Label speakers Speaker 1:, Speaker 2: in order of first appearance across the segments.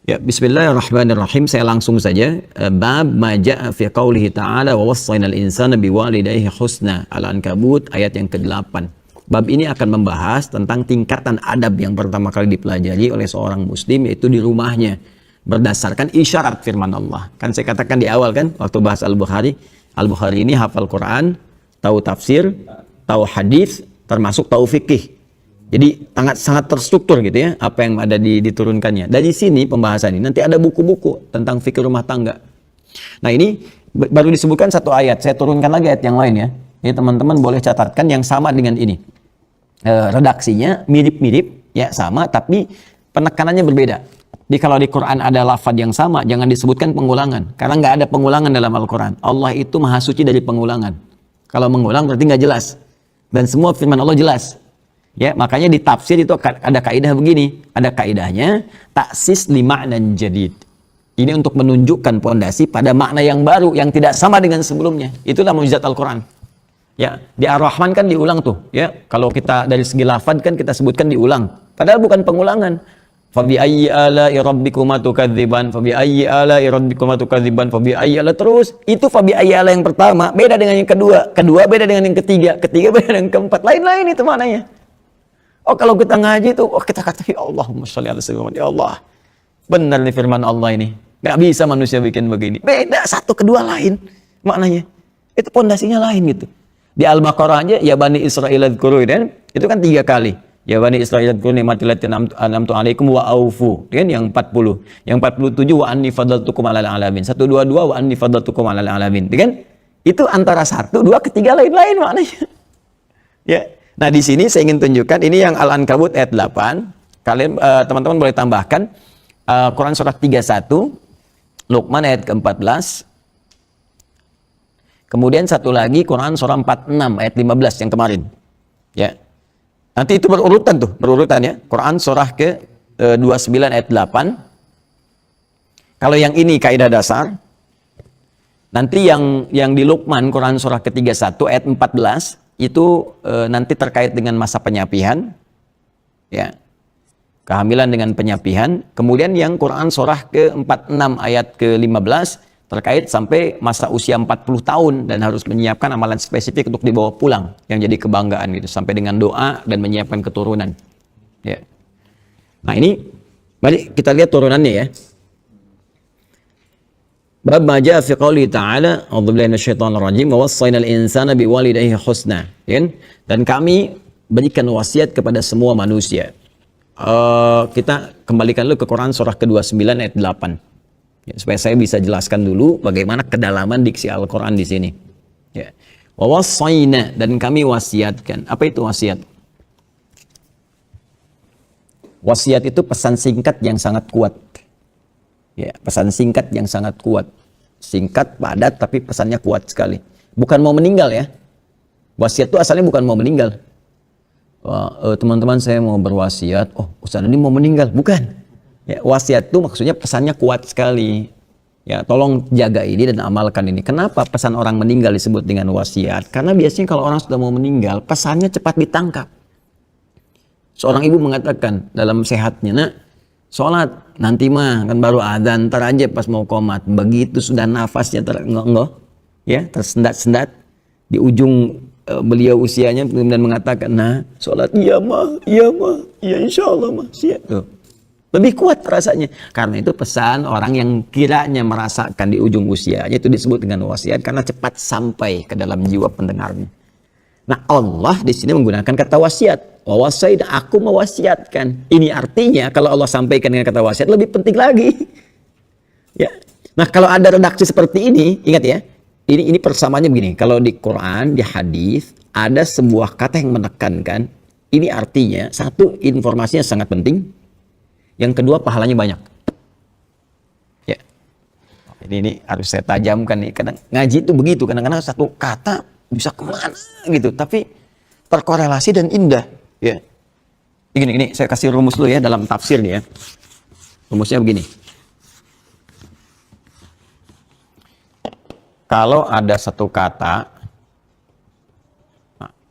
Speaker 1: Ya, bismillahirrahmanirrahim. Saya langsung saja. Bab ma jaa fi qaulihi ta'ala wa wassaynal insana biwalidayhi husna. Al-Ankabut ayat yang ke-8. Bab ini akan membahas tentang tingkatan adab yang pertama kali dipelajari oleh seorang muslim, yaitu di rumahnya, berdasarkan isyarat firman Allah. Kan saya katakan di awal kan, waktu bahas Al-Bukhari. Al-Bukhari ini hafal Quran, tahu tafsir, tahu hadis, termasuk tahu fikih. Jadi sangat terstruktur gitu ya, apa yang ada diturunkannya. Dari sini pembahasan ini nanti ada buku-buku tentang fikih rumah tangga. Nah ini baru disebutkan satu ayat, saya turunkan lagi ayat yang lain ya. Jadi teman-teman boleh catatkan yang sama dengan ini. Redaksinya mirip-mirip ya, sama, tapi penekanannya berbeda. Jadi kalau di Quran ada lafaz yang sama, jangan disebutkan pengulangan, karena nggak ada pengulangan dalam Al-Quran. Allah itu maha suci dari pengulangan. Kalau mengulang berarti nggak jelas. Dan semua firman Allah jelas. Ya, makanya di tafsir itu ada kaidah begini, ada kaidahnya taksis li ma'nan jadid. Ini untuk menunjukkan pondasi pada makna yang baru yang tidak sama dengan sebelumnya. Itulah mukjizat Al-Qur'an. Ya, di Ar-Rahman kan diulang tuh, ya. Kalau kita dari segi lafaz kan kita sebutkan diulang, padahal bukan pengulangan. Fa bi ayyi ala'i rabbikuma tukadziban, fa bi ayyi ala'i rabbikuma tukadziban, fa bi ayyi ala, terus itu fa bi ayyi ala yang pertama beda dengan yang kedua, kedua beda dengan yang ketiga, ketiga beda dengan yang keempat, lain-lain itu maknanya. Oh kalau kita ngaji tuh, oh kita kata ya Allahumma sholli ala sayyidina, ya Allah, benar nih firman Allah ini, nggak bisa manusia bikin begini. Beda, satu kedua lain maknanya. Itu pondasinya lain gitu. Di Al-Baqarah aja ya Bani Israil adzkuru, kan itu kan 3 kali. Ya Bani Israil adzkuru ni'mati allati an'amtu 'alaikum wa aufu, kan yang 40. Yang 47 wa anni fadaltukum 'alal 'alamin. 122 wa anni fadaltukum 'alal 'alamin. Kan? Itu antara 1, 2, ketiga lain-lain maknanya. Ya. Nah di sini saya ingin tunjukkan ini yang Al-Ankabut ayat 8. Kalian teman-teman boleh tambahkan Quran surah 31, Luqman ayat ke-14. Kemudian satu lagi Quran surah 46 ayat 15 yang kemarin. Ya. Nanti itu berurutan tuh, berurutan ya. Quran surah ke-29 ayat 8. Kalau yang ini kaidah dasar. Nanti yang di Luqman Quran surah ke-31 ayat 14 itu nanti terkait dengan masa penyapihan, ya, kehamilan dengan penyapihan. Kemudian yang Quran surah ke-46 ayat ke-15 terkait sampai masa usia 40 tahun dan harus menyiapkan amalan spesifik untuk dibawa pulang yang jadi kebanggaan gitu, sampai dengan doa dan menyiapkan keturunan. Ya. Nah ini mari kita lihat turunannya ya. Bab ma jaa fi qouli ta'ala, a'udzubillahi minasyaitonir rajim, wa wassaynal insana biwalidayhi husna. Dan kami berikan wasiat kepada semua manusia. Kita kembalikan dulu ke Quran surah ke-29 ayat 8. Ya, supaya saya bisa jelaskan dulu bagaimana kedalaman diksi Al-Quran di sini. Ya. Wa wassayna, dan kami wasiatkan. Apa itu wasiat? Wasiat itu pesan singkat yang sangat kuat. Ya, pesan singkat yang sangat kuat. Singkat, padat, tapi pesannya kuat sekali. Bukan mau meninggal ya. Wasiat itu asalnya bukan mau meninggal. Teman-teman saya mau berwasiat, oh Ustaz ini mau meninggal. Bukan. Ya, wasiat itu maksudnya pesannya kuat sekali. Ya, tolong jaga ini dan amalkan ini. Kenapa pesan orang meninggal disebut dengan wasiat? Karena biasanya kalau orang sudah mau meninggal, pesannya cepat ditangkap. Seorang ibu mengatakan dalam sehatnya, nak, sholat nanti mah kan baru adzan, ntar aja pas mau qomat. Begitu sudah nafasnya tersendat-sendat di ujung beliau usianya, kemudian mengatakan, nah sholat iya mah, iya insya Allah mah siap tuh. Lebih kuat rasanya, karena itu pesan orang yang kiranya merasakan di ujung usianya itu disebut dengan wasiat, karena cepat sampai ke dalam jiwa pendengarnya. Nah Allah di sini menggunakan kata wasiat. Wawasaid, aku mewasiatkan. Ini artinya kalau Allah sampaikan dengan kata wasiat lebih penting lagi. Ya. Nah kalau ada redaksi seperti ini, ingat ya, ini persamaannya begini. Kalau di Quran, di hadis ada sebuah kata yang menekankan. Ini artinya satu, informasinya sangat penting. Yang kedua, pahalanya banyak. Ya. Ini harus saya tajamkan nih. Kadang ngaji itu begitu. Kadang-kadang satu kata bisa kemana gitu, tapi terkorelasi dan indah. Ya, ini saya kasih rumus dulu ya dalam tafsir nih ya. Rumusnya begini. Kalau ada satu kata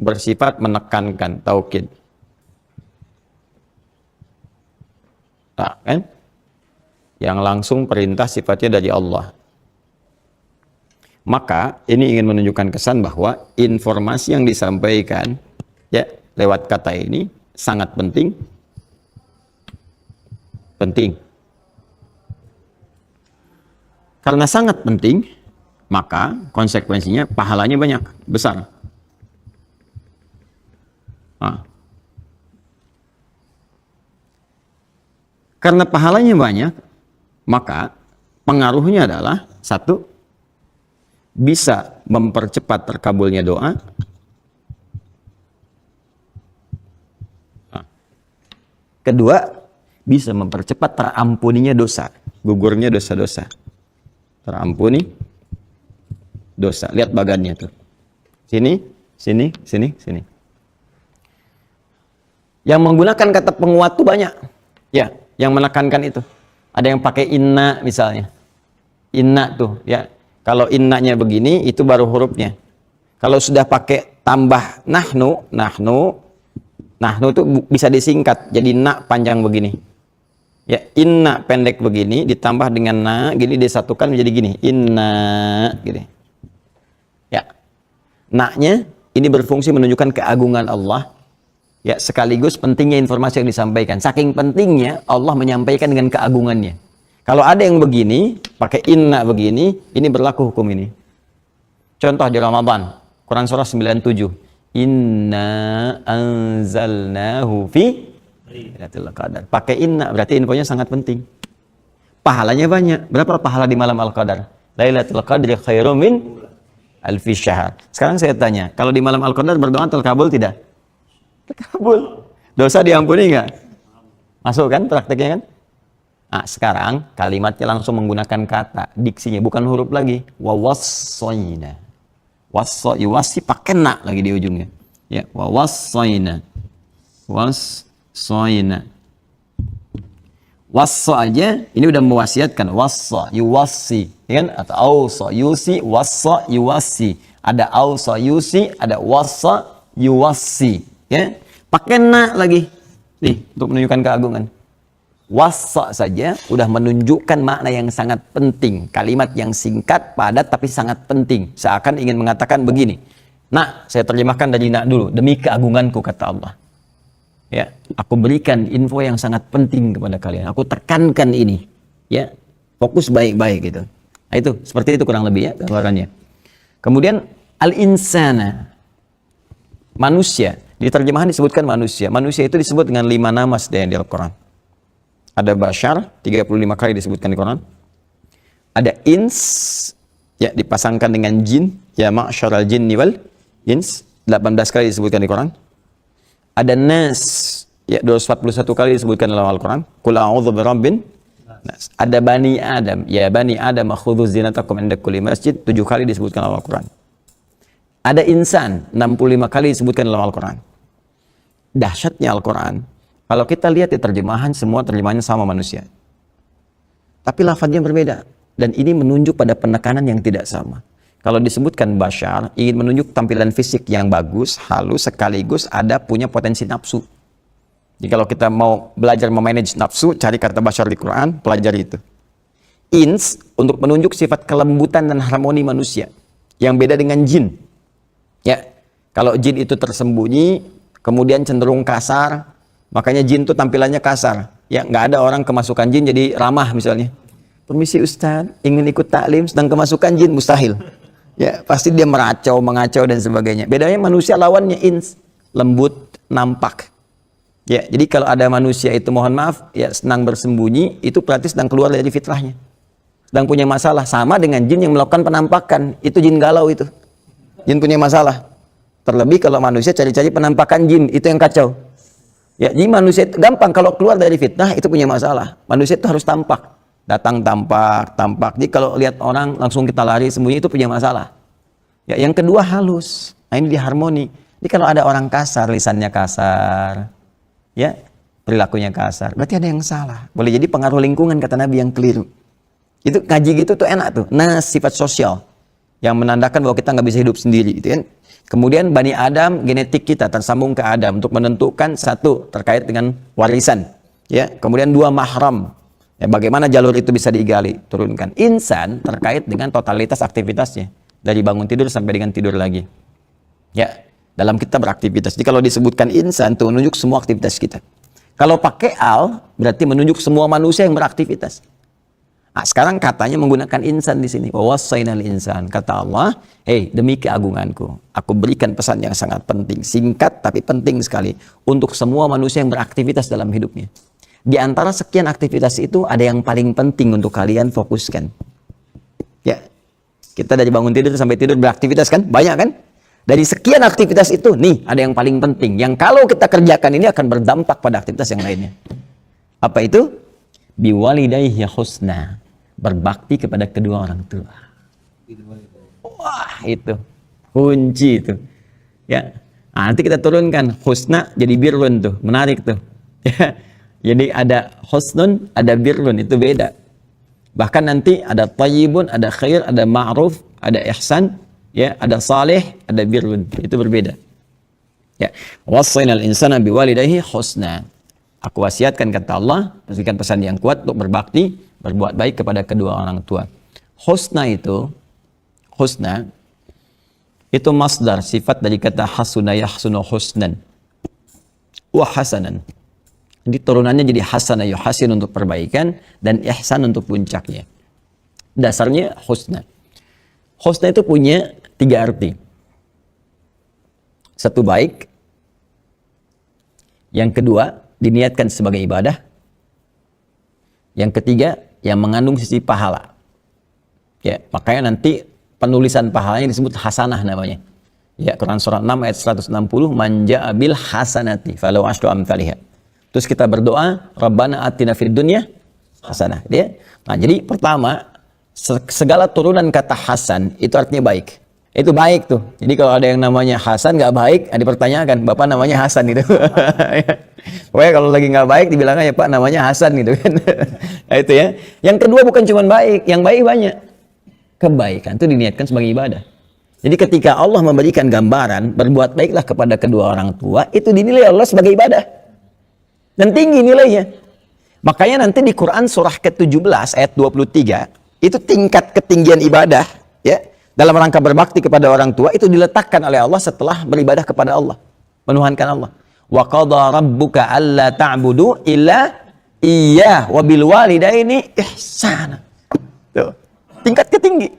Speaker 1: bersifat menekankan taukid, kan? Yang langsung perintah sifatnya dari Allah. Maka ini ingin menunjukkan kesan bahwa informasi yang disampaikan ya lewat kata ini sangat penting. Karena sangat penting, maka konsekuensinya pahalanya banyak, besar. Nah. Karena pahalanya banyak, maka pengaruhnya adalah satu, bisa mempercepat terkabulnya doa. Kedua, bisa mempercepat terampuninya dosa, gugurnya dosa-dosa. Terampuni dosa. Lihat bagannya tuh. Sini, sini, sini, sini. Yang menggunakan kata penguat tuh banyak. Ya, yang menekankan itu. Ada yang pakai inna misalnya. Inna tuh, ya. Kalau innanya begini, itu baru hurufnya. Kalau sudah pakai tambah nahnu tuh bisa disingkat jadi na panjang begini. Ya, inna pendek begini ditambah dengan na, gini disatukan menjadi gini. Inna gini. Ya. Na-nya ini berfungsi menunjukkan keagungan Allah. Ya, sekaligus pentingnya informasi yang disampaikan. Saking pentingnya Allah menyampaikan dengan keagungannya. Kalau ada yang begini, pakai inna begini, ini berlaku hukum ini. Contoh di Ramadan, Quran surah 97. Inna anzalnahu fi Lailatul Qadar. Pakai inna, berarti infonya sangat penting. Pahalanya banyak. Berapa pahala di malam Al-Qadar? Lailatul Qadri khairum min alfi syahr. Sekarang saya tanya, kalau di malam Al-Qadar berdoa terkabul tidak? Terkabul. Dosa diampuni enggak? Masuk kan prakteknya kan? Nah, sekarang kalimatnya langsung menggunakan kata, diksinya bukan huruf lagi. Wa wassayna. Wasi pakai na lagi di ujungnya. Ya, wa wassayna. Wassayna. Wassa aja ini udah mewasiatkan. Wassa, yuwassi, ya kan? Atau ausa, yusi, wassa, yuwassi. Ada ausa, yusi, ada wassa, yuwassi. Ya, pakai na lagi. Nih, untuk menunjukkan keagungan. Wassa saja udah menunjukkan makna yang sangat penting. Kalimat yang singkat, padat, tapi sangat penting. Seakan ingin mengatakan begini. Nah, saya terjemahkan dari nak dulu. Demi keagunganku, kata Allah. Ya, aku berikan info yang sangat penting kepada kalian. Aku tekankan ini. Ya, fokus baik-baik gitu. Nah, itu, seperti itu kurang lebih ya gambarannya. Kemudian, al-insana. Manusia. Di terjemahan disebutkan manusia. Manusia itu disebut dengan 5 nama di Al-Quran. Ada bashar, 35 kali disebutkan di Quran. Ada ins, ya dipasangkan dengan jin, ya ma'syaral jinni wal ins, 18 kali disebutkan di Quran. Ada nas, ya 241 kali disebutkan dalam Al-Quran. Qul a'udzu birabbin nas. Ada bani Adam, ya bani Adam khudzu zinatakum inda kulli masjid, 7 kali disebutkan dalam Al-Quran. Ada insan, 65 kali disebutkan dalam Al-Quran. Dahsyatnya Al-Quran. Kalau kita lihat di terjemahan, semua terjemahannya sama manusia. Tapi lafadznya berbeda. Dan ini menunjuk pada penekanan yang tidak sama. Kalau disebutkan bashar, ingin menunjuk tampilan fisik yang bagus, halus, sekaligus ada punya potensi nafsu. Jadi kalau kita mau belajar memanage nafsu, cari kata bashar di Quran, pelajari itu. Ins, untuk menunjuk sifat kelembutan dan harmoni manusia. Yang beda dengan jin. Ya, kalau jin itu tersembunyi, kemudian cenderung kasar, makanya jin tuh tampilannya kasar. Ya, nggak ada orang kemasukan jin jadi ramah misalnya. Permisi Ustaz, ingin ikut taklim, sedang kemasukan jin, mustahil. Ya, pasti dia meracau, mengacau dan sebagainya. Bedanya manusia lawannya ins, lembut, nampak. Ya, jadi kalau ada manusia itu mohon maaf, ya senang bersembunyi, itu berarti sedang keluar dari fitrahnya. Sedang punya masalah. Sama dengan jin yang melakukan penampakan, itu jin galau itu. Jin punya masalah. Terlebih kalau manusia cari-cari penampakan jin, itu yang kacau. Ya, jadi manusia itu gampang kalau keluar dari fitnah itu punya masalah. Manusia itu harus tampak, datang tampak. Jadi kalau lihat orang langsung kita lari sembunyi itu punya masalah. Ya, yang kedua halus. Nah, ini diharmoni. Jadi kalau ada orang kasar, lisannya kasar, ya perilakunya kasar, berarti ada yang salah. Boleh jadi pengaruh lingkungan kata Nabi yang keliru. Itu ngaji gitu tuh enak tuh. Nah, sifat sosial yang menandakan bahwa kita nggak bisa hidup sendiri, gitu kan? Kemudian Bani Adam, genetik kita tersambung ke Adam untuk menentukan satu terkait dengan warisan. Ya, kemudian 2 mahram. Ya, bagaimana jalur itu bisa digali, turunkan. Insan terkait dengan totalitas aktivitasnya dari bangun tidur sampai dengan tidur lagi. Ya, dalam kita beraktivitas. Jadi kalau disebutkan insan itu menunjuk semua aktivitas kita. Kalau pakai al berarti menunjuk semua manusia yang beraktivitas. Nah, sekarang katanya menggunakan insan di sini. Wawassainal insan. Kata Allah, demi keagunganku, aku berikan pesan yang sangat penting, singkat tapi penting sekali untuk semua manusia yang beraktivitas dalam hidupnya. Di antara sekian aktivitas itu ada yang paling penting untuk kalian fokuskan. Ya, kita dari bangun tidur sampai tidur beraktivitas kan, banyak kan? Dari sekian aktivitas itu, nih ada yang paling penting. Yang kalau kita kerjakan ini akan berdampak pada aktivitas yang lainnya. Apa itu? Biwalidayhi husna. Berbakti kepada kedua orang tua. Wah, itu kunci itu. Ya, nah, nanti kita turunkan husna jadi birrun tuh, menarik tuh. Ya, jadi ada husnun, ada birrun, itu beda. Bahkan nanti ada thayyibun, ada khair, ada ma'ruf, ada ihsan, ya, ada saleh, ada birrun, itu berbeda. Ya, wassainal insana biwalidayhi husna. Aku wasiatkan, kata Allah, berikan pesan yang kuat untuk berbakti, berbuat baik kepada kedua orang tua. Husna itu masdar, sifat dari kata hasuna yahsunu husnan wa hasanan. Jadi turunannya jadi hasana yuhasin untuk perbaikan dan ihsan untuk puncaknya. Dasarnya husna. Husna itu punya 3 arti. 1 baik, yang kedua diniatkan sebagai ibadah, yang ketiga yang mengandung sisi pahala. Ya, makanya nanti penulisan pahalanya disebut hasanah namanya. Ya, Quran surah 6 ayat 160, man ja'a bil hasanati falahu asyru amsalihha. Terus kita berdoa, Rabbana atina fid dunya hasanah. Ya. Nah, jadi pertama, segala turunan kata hasan itu artinya baik. Itu baik tuh. Jadi kalau ada yang namanya Hasan nggak baik, dipertanyakan, Bapak namanya Hasan gitu. Pokoknya kalau lagi nggak baik dibilangnya, ya Pak namanya Hasan gitu kan. Nah, itu ya. Yang kedua bukan cuma baik, yang baik banyak. Kebaikan itu diniatkan sebagai ibadah. Jadi ketika Allah memberikan gambaran, berbuat baiklah kepada kedua orang tua, itu dinilai Allah sebagai ibadah. Dan tinggi nilainya. Makanya nanti di Quran surah ke-17 ayat 23, itu tingkat ketinggian ibadah, ya, dalam rangka berbakti kepada orang tua itu diletakkan oleh Allah setelah beribadah kepada Allah, menuhankan Allah. Wa qadha rabbuka alla ta'budu illa iyyah wa bil walidaini ihsana. Tuh, tingkat ketinggi.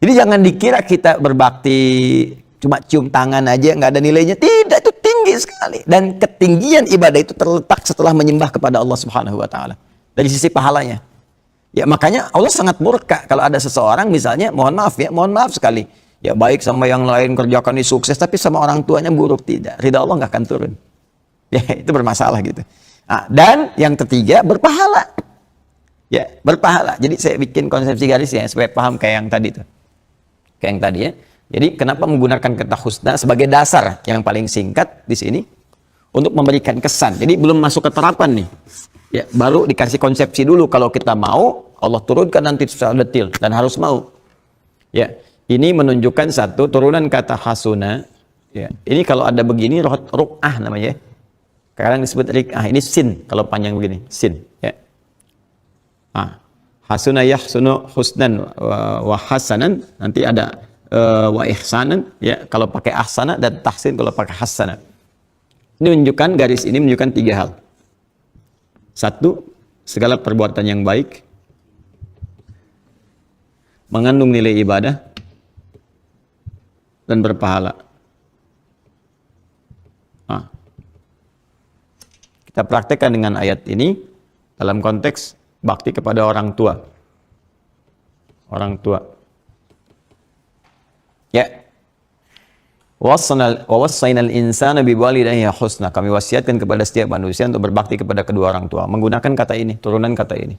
Speaker 1: Jadi jangan dikira kita berbakti cuma cium tangan aja nggak ada nilainya. Tidak, itu tinggi sekali. Dan ketinggian ibadah itu terletak setelah menyembah kepada Allah Subhanahu wa taala. Dari sisi pahalanya. Ya, makanya Allah sangat murka kalau ada seseorang misalnya, mohon maaf sekali, ya baik sama yang lain, kerjakan ini sukses, tapi sama orang tuanya buruk, tidak. Ridha Allah nggak akan turun. Ya, itu bermasalah gitu. Nah, dan yang ketiga, berpahala. Ya, berpahala. Jadi saya bikin konsepsi garis ya supaya paham kayak yang tadi tuh. Kayak yang tadi ya. Jadi kenapa menggunakan kata husna sebagai dasar yang paling singkat di sini untuk memberikan kesan. Jadi belum masuk ke terapan nih. Ya, baru dikasih konsepsi dulu. Kalau kita mau, Allah turunkan nanti secara detail dan harus mau. Ya, ini menunjukkan satu turunan kata hasuna. Ya, ini kalau ada begini ru'ah namanya. Sekarang disebut rik'ah. Ini sin kalau panjang begini, sin. Ya. Hasuna yahsunu husnan wa hasanan. Nanti ada wa ihsanan. Ya, kalau pakai ahsana, dan tahsin kalau pakai hasana. Ini menunjukkan, garis ini menunjukkan 3 hal. 1, segala perbuatan yang baik mengandung nilai ibadah dan berpahala. Kita praktekkan dengan ayat ini dalam konteks bakti kepada orang tua. Orang tua. Ya. Wassainal insana biwalidayhi husna. Kami wasiatkan kepada setiap manusia untuk berbakti kepada kedua orang tua. Menggunakan kata ini, turunan kata ini.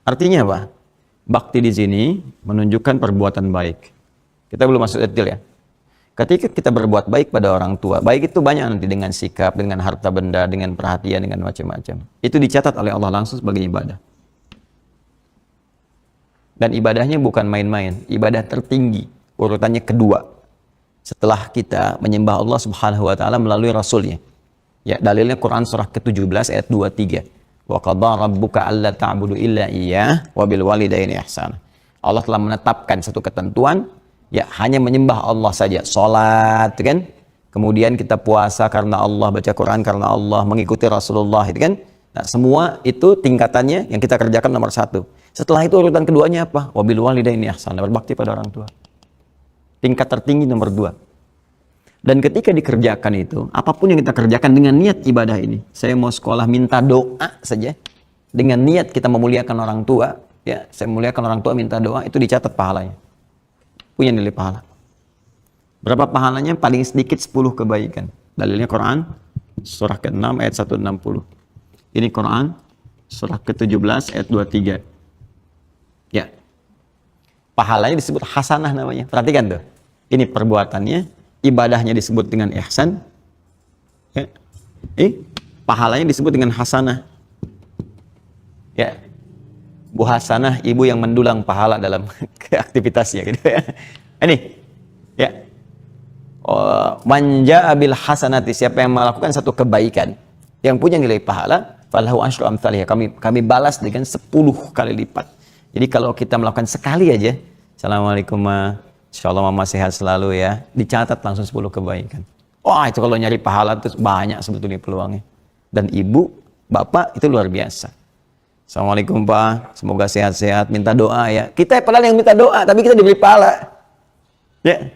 Speaker 1: Artinya apa? Bakti di sini menunjukkan perbuatan baik. Kita belum masuk detail ya. Ketika kita berbuat baik pada orang tua, baik itu banyak nanti dengan sikap, dengan harta benda, dengan perhatian, dengan macam-macam. Itu dicatat oleh Allah langsung sebagai ibadah. Dan ibadahnya bukan main-main, ibadah tertinggi, urutannya kedua. Setelah kita menyembah Allah Subhanahu wa taala melalui rasulnya. Ya, dalilnya Quran surah ke-17 ayat 23. Wa qadha rabbuka alla ta'budu illa iyyah wa bil walidaini ihsana. Allah telah menetapkan satu ketentuan, ya hanya menyembah Allah saja. Salat, kan? Kemudian kita puasa karena Allah, baca Quran karena Allah, mengikuti Rasulullah, itu kan? Nah, semua itu tingkatannya yang kita kerjakan nomor 1. Setelah itu urutan keduanya apa? Wa bil walidaini ihsana, berbakti pada orang tua. Tingkat tertinggi nomor 2. Dan ketika dikerjakan itu, apapun yang kita kerjakan dengan niat ibadah ini, saya mau sekolah minta doa saja, dengan niat kita memuliakan orang tua, ya, saya memuliakan orang tua minta doa, itu dicatat pahalanya. Punya nilai pahala. Berapa pahalanya? Paling sedikit 10 kebaikan. Dalilnya Quran, surah ke-6 ayat 160. Ini Quran, surah ke-17 ayat 23. Ya. Pahalanya disebut hasanah namanya. Perhatikan tuh. Ini perbuatannya, ibadahnya disebut dengan ihsan. Ya. Pahalanya disebut dengan hasanah. Ya. Bu Hasanah, ibu yang mendulang pahala dalam aktivitasnya gitu ya. Ini ya. Man jaa bil hasanati, siapa yang melakukan satu kebaikan yang punya nilai pahala, falahu asyru amsalihha, kami balas dengan 10 kali lipat. Jadi kalau kita melakukan sekali aja, assalamualaikum ma, insyaallah mama sehat selalu ya, dicatat langsung 10 kebaikan. Wah, itu kalau nyari pahala itu banyak sebetulnya peluangnya. Dan ibu, bapak itu luar biasa. Assalamualaikum Pak, semoga sehat-sehat, minta doa ya. Kita padahal yang minta doa, tapi kita diberi pahala. Ya.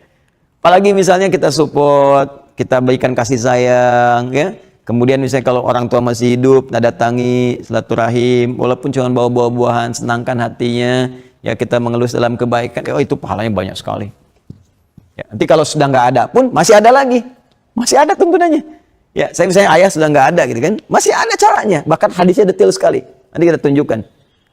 Speaker 1: Apalagi misalnya kita support, kita berikan kasih sayang, ya. Kemudian misalnya kalau orang tua masih hidup, datangi, silaturahim, walaupun cuma bawa buah-buahan, senangkan hatinya, ya kita mengelus dalam kebaikan, oh itu pahalanya banyak sekali. Ya, nanti kalau sudah nggak ada pun, masih ada lagi. Masih ada tuntunannya. Ya, saya misalnya ayah sudah nggak ada gitu kan, masih ada caranya. Bahkan hadisnya detail sekali. Nanti kita tunjukkan.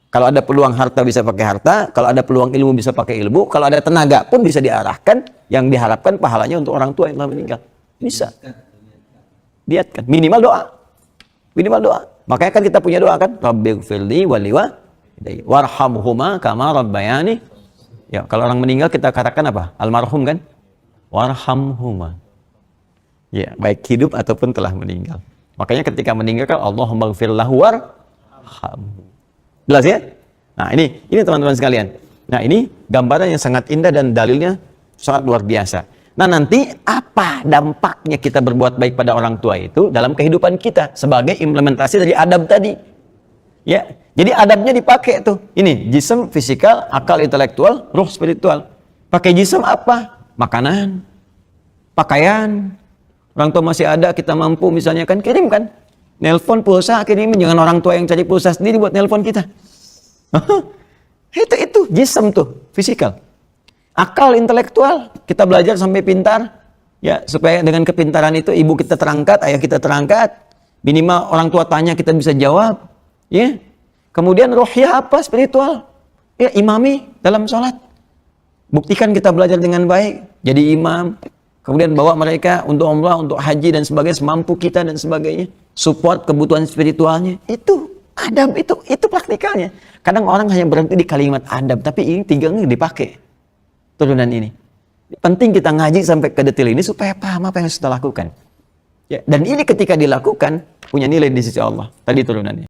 Speaker 1: Kalau ada peluang harta bisa pakai harta, kalau ada peluang ilmu bisa pakai ilmu, kalau ada tenaga pun bisa diarahkan, yang diharapkan pahalanya untuk orang tua yang telah meninggal. Bisa. Niatkan. Minimal doa. Minimal doa. Makanya kan kita punya doa kan, Rabbighfirli waliwalidayya warhamhuma kama rabbayani. Ya, kalau orang meninggal kita katakan apa? Almarhum kan? Warhamhuma. Ya, baik hidup ataupun telah meninggal. Makanya ketika meninggal kan Allahumma ighfir lahu warhamhu. Jelas ya? Nah, ini teman-teman sekalian. Nah, ini gambaran yang sangat indah dan dalilnya sangat luar biasa. Nah, nanti apa dampaknya kita berbuat baik pada orang tua itu dalam kehidupan kita sebagai implementasi dari adab tadi. Ya. Jadi adabnya dipakai tuh. Ini jism, fisikal, akal intelektual, ruh spiritual. Pakai jism apa? Makanan, pakaian. Orang tua masih ada, kita mampu misalnya kan kirimkan. Nelpon pulsa kirimin, jangan orang tua yang cari pulsa sendiri buat nelpon kita. Itu jism tuh, fisikal. Akal intelektual, kita belajar sampai pintar, ya supaya dengan kepintaran itu ibu kita terangkat, ayah kita terangkat, minimal orang tua tanya kita bisa jawab, ya. Kemudian rohiyah apa? Spiritual, ya imami dalam sholat. Buktikan kita belajar dengan baik, jadi imam. Kemudian bawa mereka untuk umrah, untuk haji dan sebagainya, semampu kita dan sebagainya. Support kebutuhan spiritualnya. Itu adab, itu praktikalnya. Kadang orang hanya berhenti di kalimat adab, tapi ini 3 dipakai. Turunan ini. Penting kita ngaji sampai ke detail ini supaya paham apa yang harus kita lakukan. Ya, dan ini ketika dilakukan punya nilai di sisi Allah. Tadi turunannya.